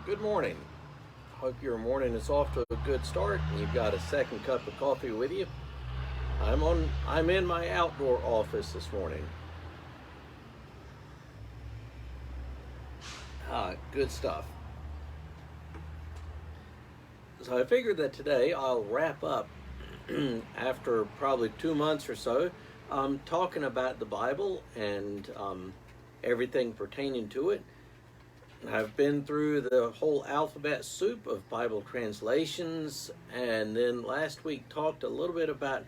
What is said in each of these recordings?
Good morning. Hope your morning is off to a good start and you've got a second cup of coffee with you. I'm in my outdoor office this morning. Good stuff. So I figured that today I'll wrap up after probably 2 months or so, talking about the Bible and everything pertaining to it. I've been through the whole alphabet soup of Bible translations, and then last week talked a little bit about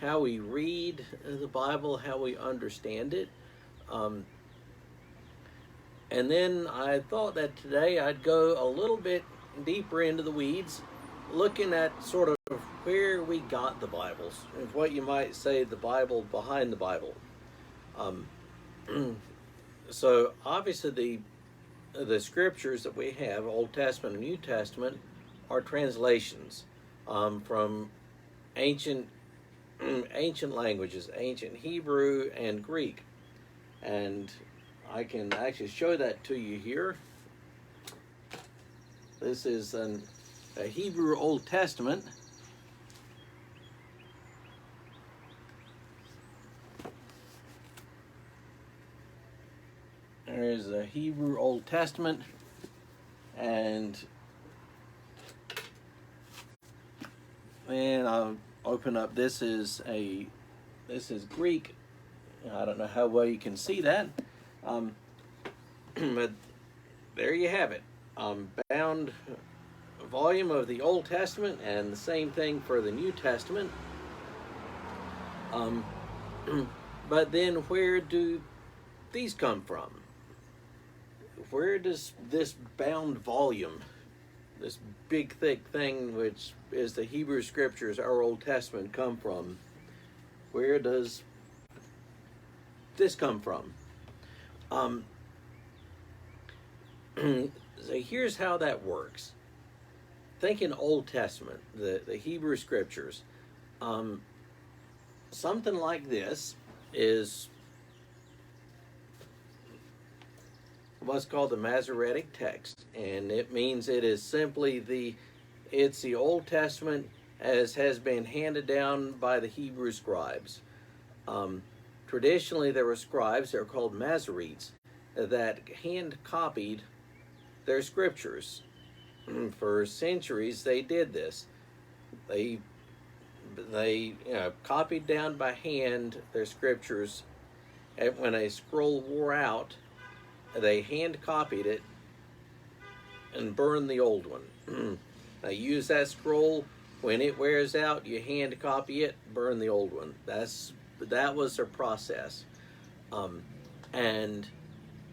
how we read the Bible, how we understand it. And then I thought that today I'd go a little bit deeper into the weeds, looking at sort of where we got the Bibles, what you might say the Bible behind the Bible. So obviously the scriptures that we have, Old Testament and New Testament, are translations from ancient languages, ancient Hebrew and Greek. And I can actually show that to you here. This is a Hebrew Old Testament. There's a Hebrew Old Testament, and I'll open up. This is Greek. I don't know how well you can see that, but there you have it. Bound volume of the Old Testament, and the same thing for the New Testament. But then where do these come from? Where does this bound volume, this big thick thing which is the Hebrew Scriptures, our Old Testament, come from? Where does this come from? So here's how that works. Think in Old Testament, the Hebrew Scriptures. Something like this is what's called the Masoretic text, and it means it is simply the Old Testament as has been handed down by the Hebrew scribes. Traditionally, there were scribes, they're called Masoretes, that hand copied their scriptures. For centuries, they did this. They copied down by hand their scriptures, and when a scroll wore out, they hand copied it and burned the old one. They use that scroll. When it wears out, you hand copy it, burn the old one. That was their process. And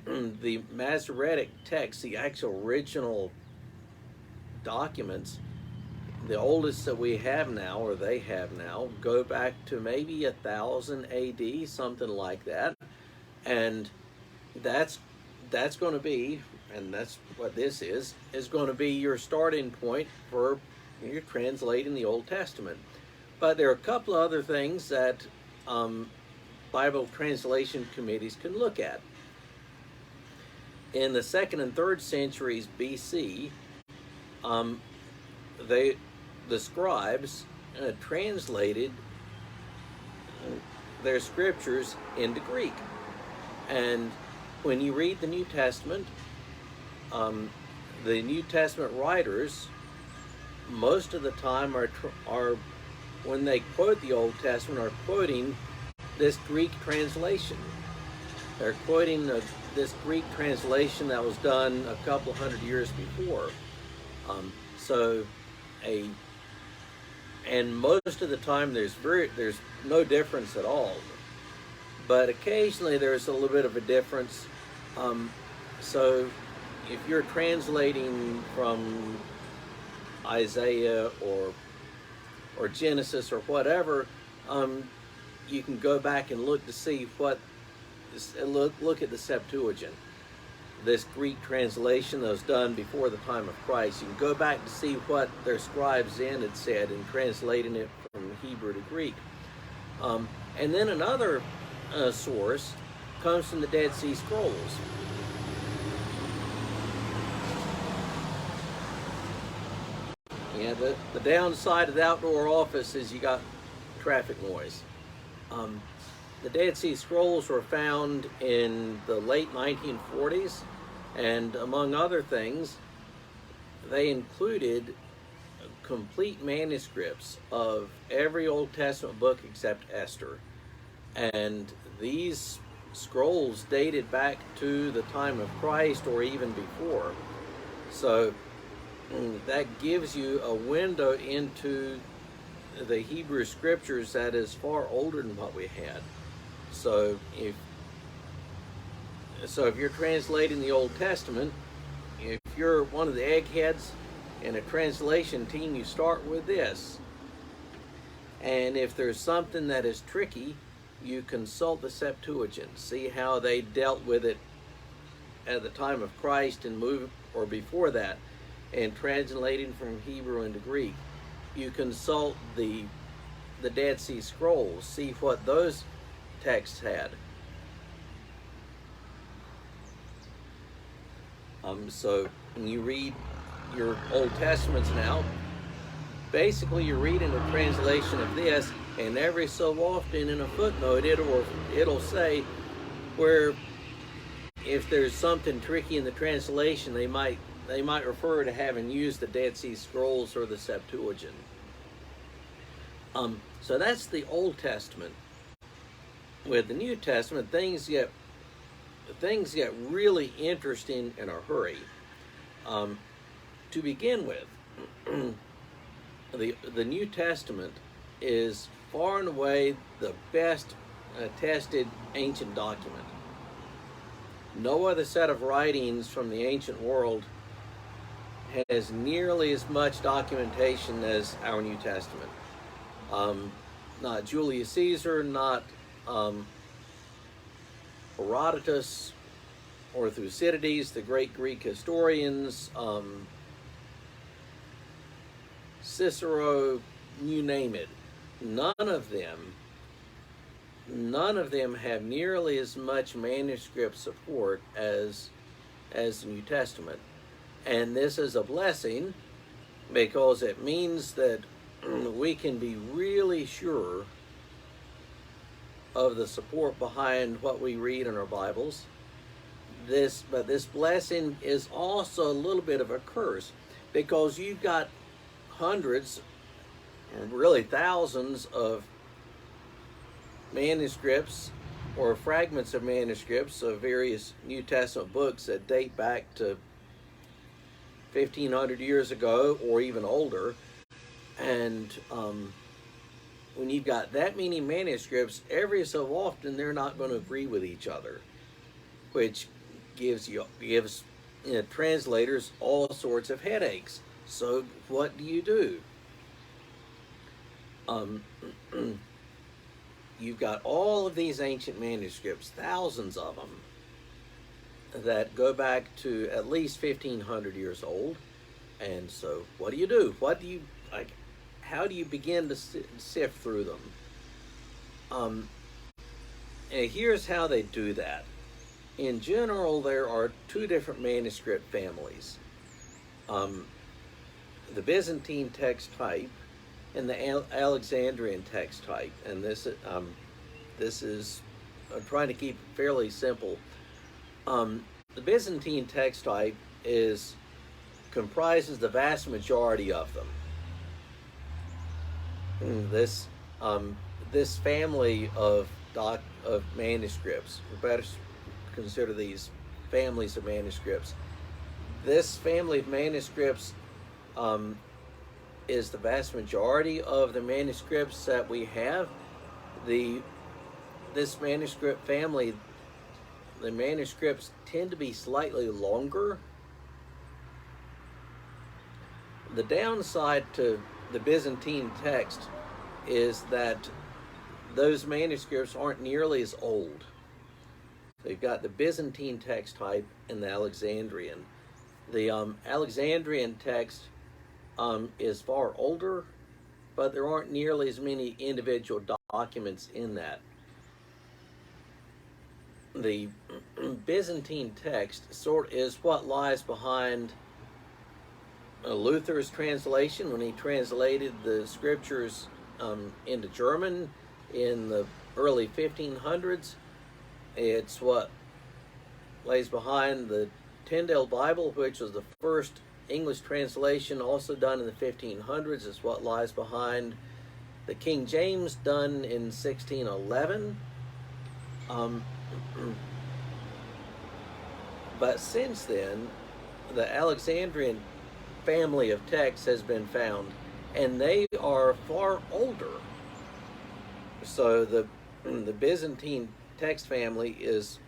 the Masoretic text, the actual original documents, the oldest that we have now, or they have now, go back to maybe 1000 AD, something like that. And that's going to be, and that's what this is going to be your starting point for you're translating the Old Testament. But there are a couple of other things that Bible translation committees can look at. In the 2nd and 3rd centuries BC, the scribes translated their scriptures into Greek. And when you read the New Testament, the New Testament writers, most of the time are when they quote the Old Testament, are quoting this Greek translation. They're quoting this Greek translation that was done a couple hundred years before. And most of the time there's no difference at all. But occasionally there's a little bit of a difference. So if you're translating from Isaiah or Genesis or whatever, you can go back and look to see look at the Septuagint, this Greek translation that was done before the time of Christ. You can go back to see what their scribes then had said in translating it from Hebrew to Greek. And then another source comes from the Dead Sea Scrolls. And the downside of the outdoor office is you got traffic noise. The Dead Sea Scrolls were found in the late 1940s, and among other things, they included complete manuscripts of every Old Testament book except Esther. And these scrolls dated back to the time of Christ or even before. So that gives you a window into the Hebrew scriptures that is far older than what we had. So if you're translating the Old Testament, if you're one of the eggheads in a translation team, you start with this. And if there's something that is tricky, you consult the Septuagint, see how they dealt with it at the time of Christ and or before that, and translating from Hebrew into Greek. You consult the Dead Sea Scrolls, see what those texts had. So when you read your Old Testaments now, basically you're reading a translation of this, and every so often in a footnote it'll say where if there's something tricky in the translation, they might refer to having used the Dead Sea Scrolls or the Septuagint. So that's the Old Testament. With the New Testament, things get really interesting in a hurry. To begin with, the New Testament is far and away the best attested ancient document. No other set of writings from the ancient world has nearly as much documentation as our New Testament. Not Julius Caesar, not Herodotus or Thucydides, the great Greek historians, Cicero, you name it. None of them have nearly as much manuscript support as the New Testament. And this is a blessing because it means that we can be really sure of the support behind what we read in our Bibles. But this blessing is also a little bit of a curse because you've got hundreds, and really thousands of manuscripts or fragments of manuscripts of various New Testament books that date back to 1,500 years ago or even older. And when you've got that many manuscripts, every so often they're not going to agree with each other, which gives translators all sorts of headaches. So what do you do? You've got all of these ancient manuscripts, thousands of them, that go back to at least 1,500 years old. And so what do you do? How do you begin to sift through them? And here's how they do that. In general, there are two different manuscript families. The Byzantine text type and the Alexandrian text type. And this is, I'm trying to keep it fairly simple. The Byzantine text type comprises the vast majority of them. This family of manuscripts, we better consider these families of manuscripts. This family of manuscripts is the vast majority of the manuscripts that we have. This manuscript family, the manuscripts tend to be slightly longer. The downside to the Byzantine text is that those manuscripts aren't nearly as old. They've got the Byzantine text type and the Alexandrian. The Alexandrian text is far older, but there aren't nearly as many individual documents in that. The Byzantine text is what lies behind Luther's translation, when he translated the scriptures into German in the early 1500s. It's what lays behind the Tyndale Bible, which was the first English translation, also done in the 1500s. It's what lies behind the King James, done in 1611. But since then, the Alexandrian family of texts has been found, and they are far older. So the Byzantine text family is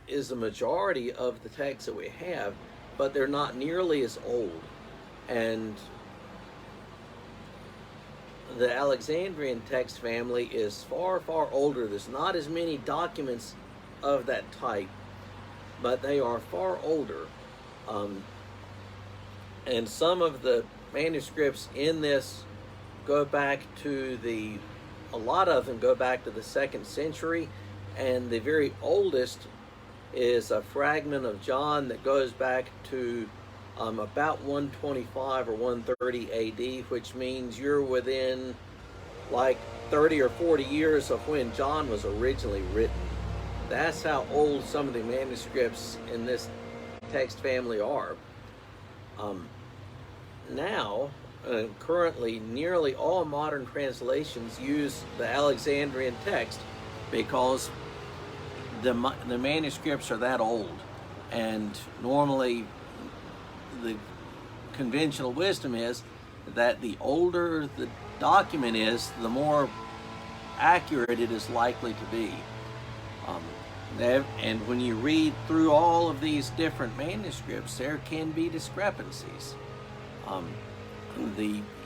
the majority of the texts that we have, but they're not nearly as old. And the Alexandrian text family is far, far older. There's not as many documents of that type, but they are far older. And some of the manuscripts in this go back to a lot of them go back to the 2nd century, and the very oldest is a fragment of John that goes back to about 125 or 130 AD, which means you're within like 30 or 40 years of when John was originally written. That's how old some of the manuscripts in this text family are. Now, currently, nearly all modern translations use the Alexandrian text because the manuscripts are that old, and normally the conventional wisdom is that the older the document is, the more accurate it is likely to be. And when you read through all of these different manuscripts, there can be discrepancies.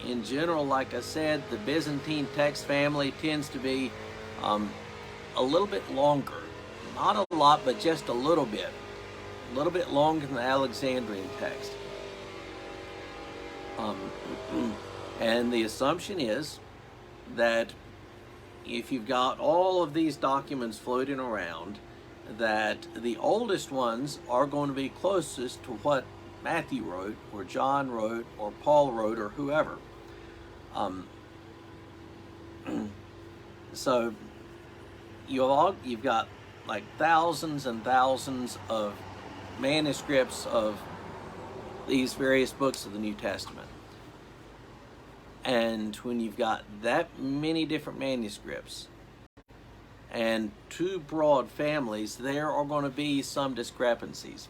In general, like I said, the Byzantine text family tends to be a little bit longer. Not a lot, but just a little bit longer than the Alexandrian text. And the assumption is that if you've got all of these documents floating around, that the oldest ones are going to be closest to what Matthew wrote, or John wrote, or Paul wrote, or whoever. So you've got like thousands and thousands of manuscripts of these various books of the New Testament. And when you've got that many different manuscripts and two broad families, there are going to be some discrepancies.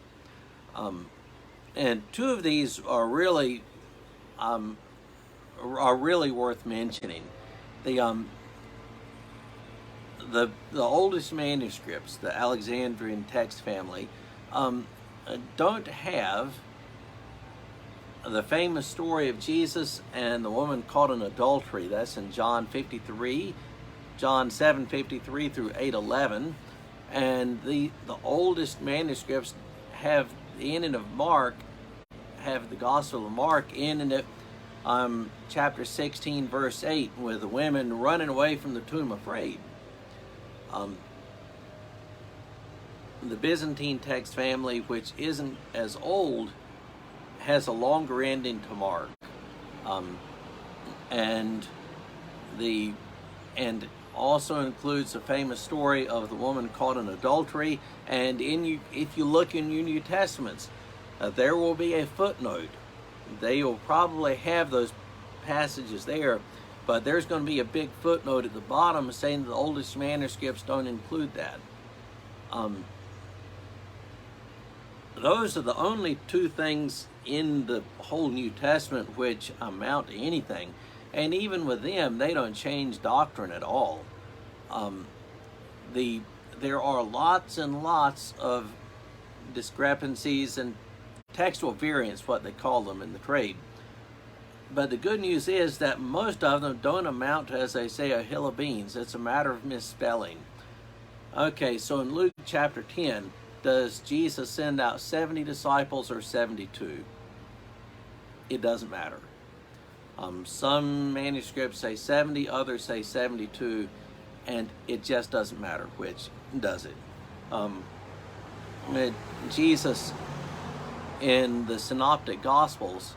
And two of these are really worth mentioning. The oldest manuscripts, the Alexandrian text family, don't have the famous story of Jesus and the woman caught in adultery. That's in John 53, John 7:53 through 8:11, and the oldest manuscripts have the ending of Mark, have the Gospel of Mark ending at chapter 16, verse 8, with the women running away from the tomb afraid. The Byzantine text family, which isn't as old, has a longer ending to Mark, and also includes the famous story of the woman caught in adultery. And if you look in your New Testaments, there will be a footnote. They will probably have those passages there, but there's going to be a big footnote at the bottom saying that the oldest manuscripts don't include that. Those are the only two things in the whole New Testament which amount to anything, and even with them, they don't change doctrine at all. There are lots and lots of discrepancies and textual variants, what they call them in the trade. But the good news is that most of them don't amount to, as they say, a hill of beans. It's a matter of misspelling. Okay, so in Luke chapter 10, does Jesus send out 70 disciples or 72? It doesn't matter. Some manuscripts say 70, others say 72, and it just doesn't matter which does it. Jesus in the Synoptic Gospels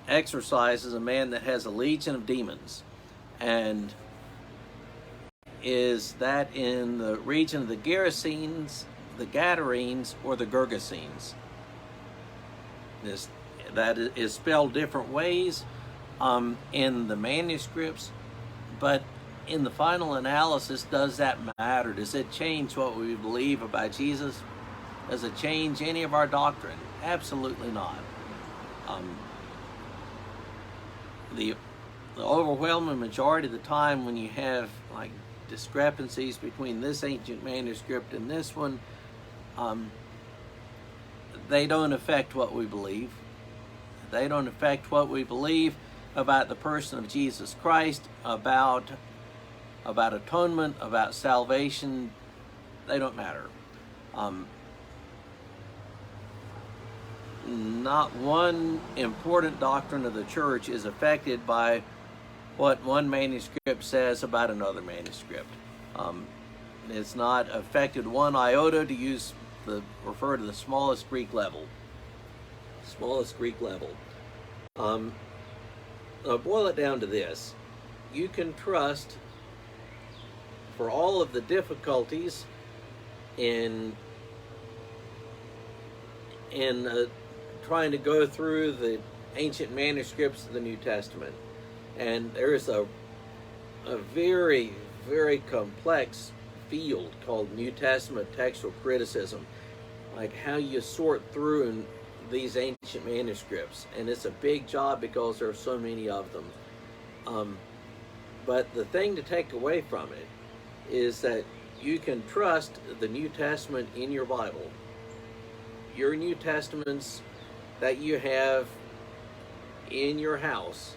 exorcises a man that has a legion of demons, and is that in the region of the Gerasenes, the Gadarenes, or the Gergesenes? That is spelled different ways in the manuscripts, but in the final analysis, does that matter? Does it change what we believe about Jesus? Does it change any of our doctrine? Absolutely not. The overwhelming majority of the time, when you have like discrepancies between this ancient manuscript and this one, they don't affect what we believe. They don't affect what we believe about the person of Jesus Christ, about atonement, about salvation. They don't matter. Not one important doctrine of the church is affected by what one manuscript says about another manuscript. It's not affected one iota, to refer to the smallest Greek level. Smallest Greek level. I'll boil it down to this. You can trust, for all of the difficulties in trying to go through the ancient manuscripts of the New Testament, and there's a very, very complex field called New Testament textual criticism, like how you sort through these ancient manuscripts, and it's a big job because there are so many of them. But the thing to take away from it is that you can trust the New Testament in your Bible. Your New Testaments that you have in your house,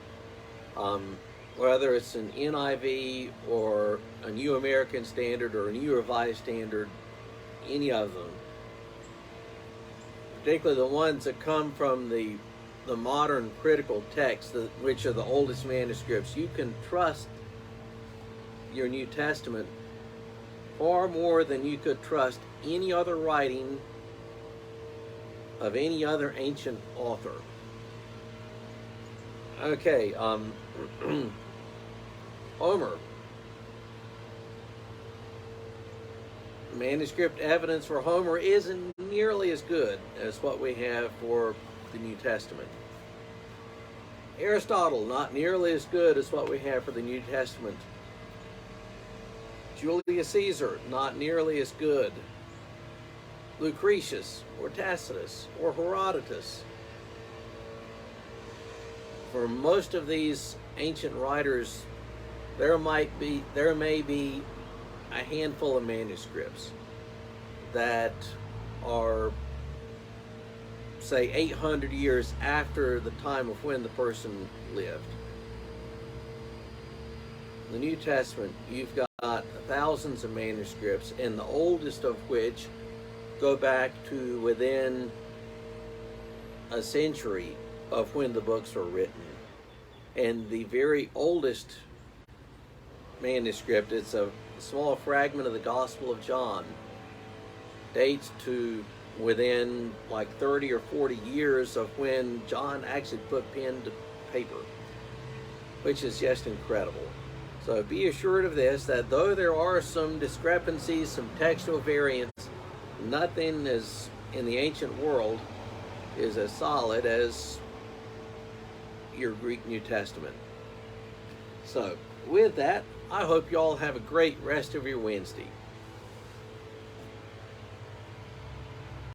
whether it's an NIV or a New American Standard or a New Revised Standard, any of them, particularly the ones that come from the modern critical texts, which are the oldest manuscripts, you can trust your New Testament far more than you could trust any other writing of any other ancient author. Okay, Homer. Manuscript evidence for Homer isn't nearly as good as what we have for the New Testament. Aristotle, not nearly as good as what we have for the New Testament. Julius Caesar, not nearly as good. Lucretius, or Tacitus, or Herodotus. For most of these ancient writers, there may be a handful of manuscripts that are, say, 800 years after the time of when the person lived. In the New Testament, you've got thousands of manuscripts, and the oldest of which go back to within a century of when the books were written. And the very oldest manuscript, it's a small fragment of the Gospel of John, dates to within like 30 or 40 years of when John actually put pen to paper, which is just incredible. So be assured of this, that though there are some discrepancies, some textual variants, nothing is in the ancient world is as solid as your Greek New Testament. So with that, I hope you all have a great rest of your Wednesday.